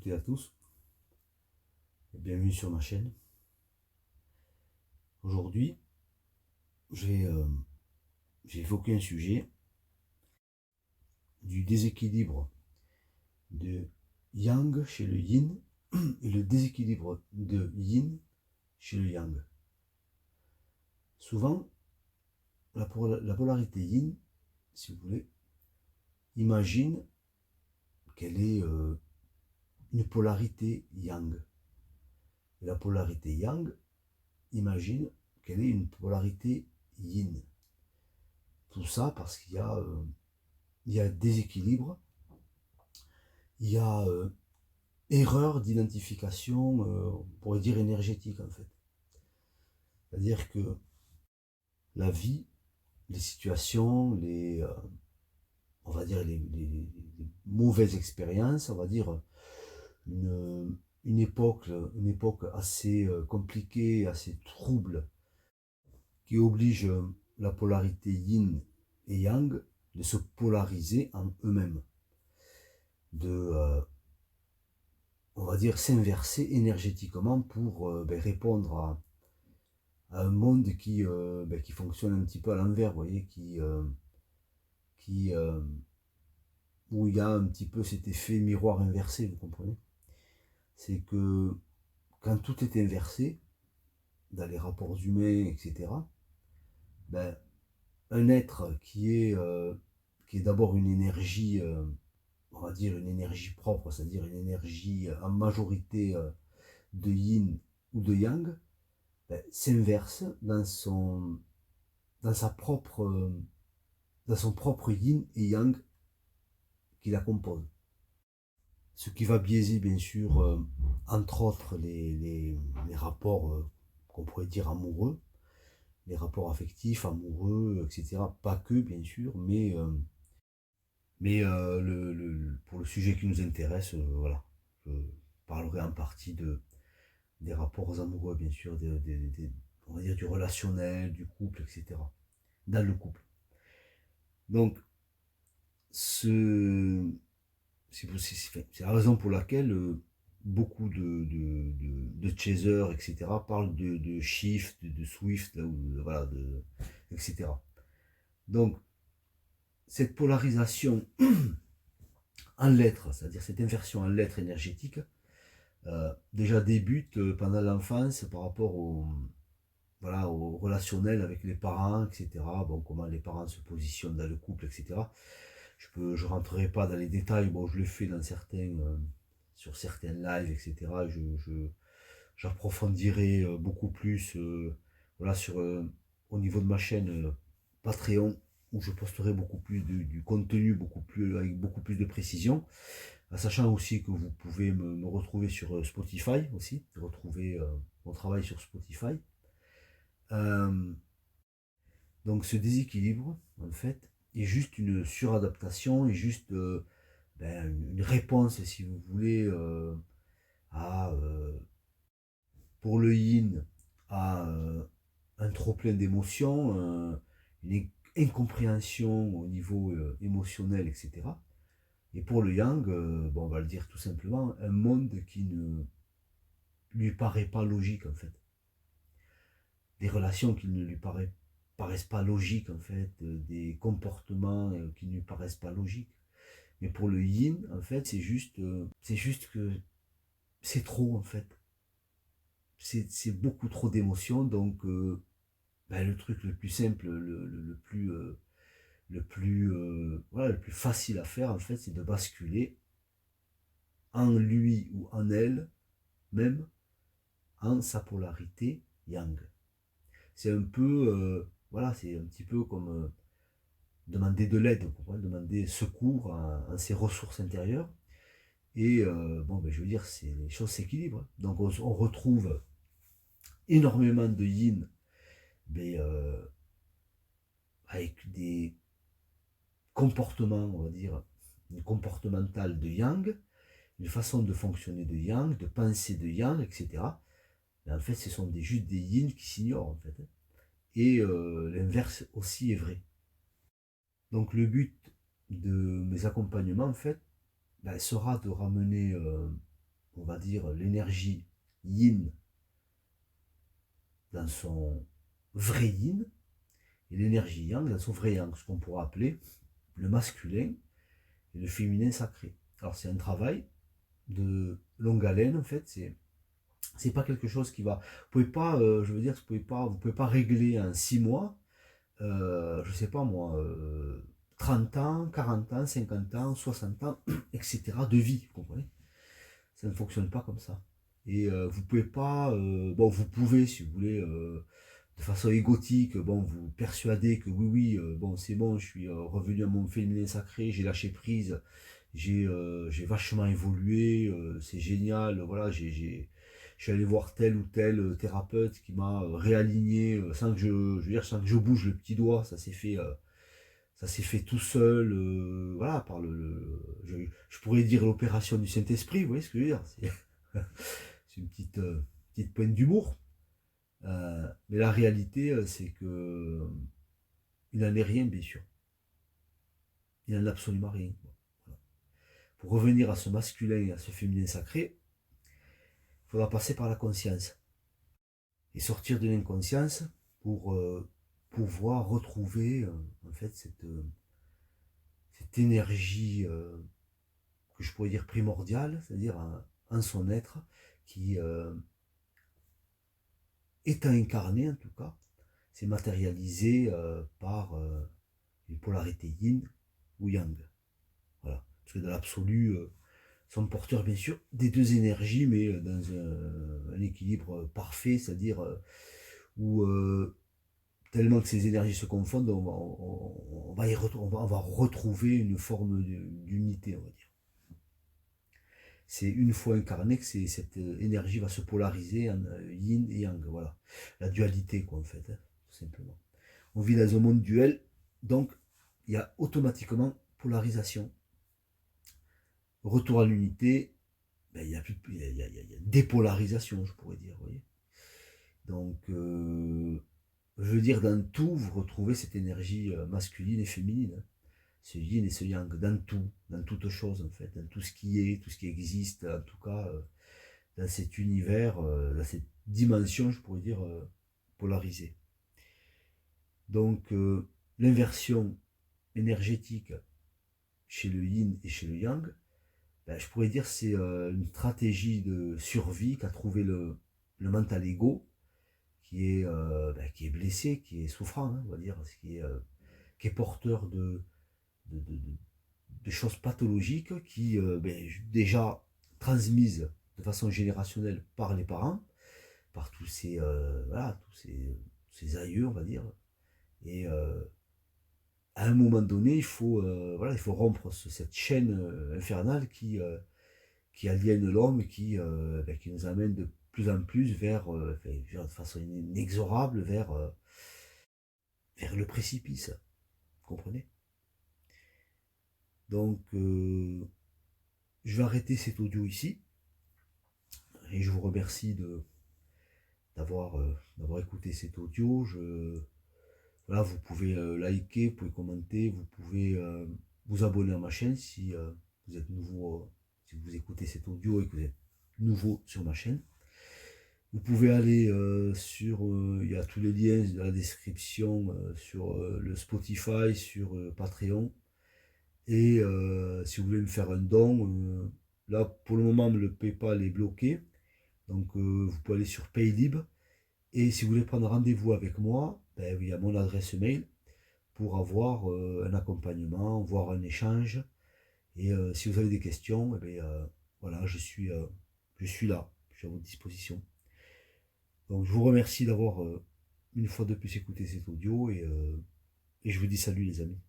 toutes et à tous, et bienvenue sur ma chaîne. Aujourd'hui, j'ai évoqué un sujet du déséquilibre de Yang chez le Yin et le déséquilibre de Yin chez le Yang. Souvent, la polarité Yin, si vous voulez, imagine qu'elle est une polarité Yang. Et la polarité Yang imagine qu'elle est une polarité Yin. Tout ça parce qu'il y a déséquilibre, il y a erreur d'identification, on pourrait dire énergétique en fait. C'est-à-dire que la vie, les situations, on va dire les mauvaises expériences, on va dire une époque assez compliquée, assez trouble, qui oblige la polarité yin et yang de se polariser en eux-mêmes, on va dire, s'inverser énergétiquement pour répondre à un monde qui fonctionne un petit peu à l'envers, vous voyez, où il y a un petit peu cet effet miroir inversé, vous comprenez? C'est que quand tout est inversé, dans les rapports humains, etc., un être qui est d'abord une énergie, on va dire une énergie propre, c'est-à-dire une énergie en majorité de yin ou de yang, s'inverse dans son propre yin et yang qui la compose. Ce qui va biaiser bien sûr, entre autres, les rapports qu'on pourrait dire amoureux, les rapports affectifs, amoureux, etc. Pas que bien sûr, mais pour le sujet qui nous intéresse, voilà, je parlerai en partie des rapports amoureux, bien sûr, on va dire du relationnel, du couple, etc. Dans le couple. Donc, c'est la raison pour laquelle beaucoup de chasers, etc., parlent de shift, de swift, là, voilà, etc. Donc, cette polarisation en lettres, c'est-à-dire cette inversion en lettres énergétiques, déjà débute pendant l'enfance par rapport au relationnel avec les parents, etc. Bon, comment les parents se positionnent dans le couple, etc. Je ne rentrerai pas dans les détails, bon, je le fais sur certains lives, etc. J'approfondirai beaucoup plus voilà, au niveau de ma chaîne Patreon, où je posterai beaucoup plus du contenu, avec beaucoup plus de précision, sachant aussi que vous pouvez me retrouver sur Spotify aussi, retrouver mon travail sur Spotify. Donc ce déséquilibre, en fait, est juste une suradaptation, est juste une réponse, si vous voulez, pour le yin, à un trop-plein d'émotions, une incompréhension au niveau émotionnel, etc. Et pour le yang, bon, on va le dire tout simplement, un monde qui ne lui paraît pas logique, en fait. Des relations qui ne lui paraissent pas logiques, en fait, des comportements qui ne lui paraissent pas logiques. Mais pour le yin, en fait, c'est juste que c'est trop, en fait. C'est beaucoup trop d'émotions, donc le truc le plus simple, voilà, le plus facile à faire, en fait, c'est de basculer en lui ou en elle, même en sa polarité yang. C'est un peu, voilà, c'est un petit peu comme demander de l'aide, demander secours à ses ressources intérieures. Et je veux dire, les choses s'équilibrent. Donc on retrouve énormément de yin, mais avec des comportements, on va dire, une comportementale de yang, une façon de fonctionner de yang, de penser de yang, etc. Mais en fait, ce sont juste des yin qui s'ignorent, en fait. Et l'inverse aussi est vrai. Donc le but de mes accompagnements, en fait, sera de ramener on va dire, l'énergie yin dans son vrai yin, et l'énergie yang dans son vrai yang, ce qu'on pourrait appeler le masculin et le féminin sacré. Alors c'est un travail de longue haleine en fait, c'est pas quelque chose qui va, vous pouvez pas, je veux dire, vous pouvez pas régler en 6 mois, je sais pas moi, 30 ans, 40 ans, 50 ans, 60 ans, etc. de vie, vous comprenez? Ça ne fonctionne pas comme ça. Et vous pouvez pas, bon, vous pouvez, si vous voulez, de façon égotique, bon, vous persuader que oui, oui, bon, c'est bon, je suis revenu à mon féminin sacré, j'ai lâché prise, j'ai vachement évolué, c'est génial, voilà, je suis allé voir tel ou tel thérapeute qui m'a réaligné sans que je veux dire, sans que je bouge le petit doigt, ça s'est fait tout seul, voilà, par je pourrais dire l'opération du Saint-Esprit, vous voyez ce que je veux dire? C'est une petite pointe d'humour. Mais la réalité, c'est que il n'en est rien, bien sûr. Il n'en est absolument rien. Voilà. Pour revenir à ce masculin et à ce féminin sacré, il faudra passer par la conscience et sortir de l'inconscience pour pouvoir retrouver en fait cette énergie que je pourrais dire primordiale, c'est-à-dire en son être qui étant incarné en tout cas, s'est matérialisé par une polarité yin ou yang. Voilà. Parce que dans l'absolu, sont porteurs bien sûr des deux énergies, mais dans un équilibre parfait, c'est-à-dire où tellement que ces énergies se confondent, on va retrouver une forme d'unité, on va dire. C'est une fois incarné que cette énergie va se polariser en yin et yang, voilà. La dualité, quoi, en fait, hein, tout simplement. On vit dans un monde duel, donc il y a automatiquement polarisation. Retour à l'unité, ben, il y a dépolarisation, je pourrais dire, vous voyez. Donc, je veux dire, dans tout, vous retrouvez cette énergie masculine et féminine. Hein. Ce yin et ce yang, dans toute chose, en fait, dans tout ce qui est, tout ce qui existe, en tout cas, dans cet univers, dans cette dimension, je pourrais dire, polarisée. Donc, l'inversion énergétique chez le yin et chez le yang, ben, je pourrais dire c'est une stratégie de survie qu'a trouvé le mental ego, qui est blessé, qui est souffrant, hein, on va dire, qui est porteur de choses pathologiques qui, déjà transmises de façon générationnelle par les parents, par voilà, tous ces aïeux, on va dire. Et à un moment donné, voilà, il faut rompre cette chaîne infernale qui aliène l'homme et qui nous amène de plus en plus de façon inexorable vers le précipice. Vous comprenez? Donc, je vais arrêter cet audio ici. Et je vous remercie d'avoir écouté cet audio. Voilà, vous pouvez liker, vous pouvez commenter, vous pouvez vous abonner à ma chaîne si vous êtes nouveau, si vous écoutez cet audio et que vous êtes nouveau sur ma chaîne. Vous pouvez aller il y a tous les liens dans la description sur le Spotify, sur Patreon. Et si vous voulez me faire un don, là pour le moment le PayPal est bloqué. Donc vous pouvez aller sur Paylib. Et si vous voulez prendre rendez-vous avec moi, ben, il y a mon adresse mail pour avoir un accompagnement, voire un échange. Et si vous avez des questions, eh bien, voilà, je suis là, je suis à votre disposition. Donc je vous remercie d'avoir une fois de plus écouté cet audio et je vous dis salut les amis.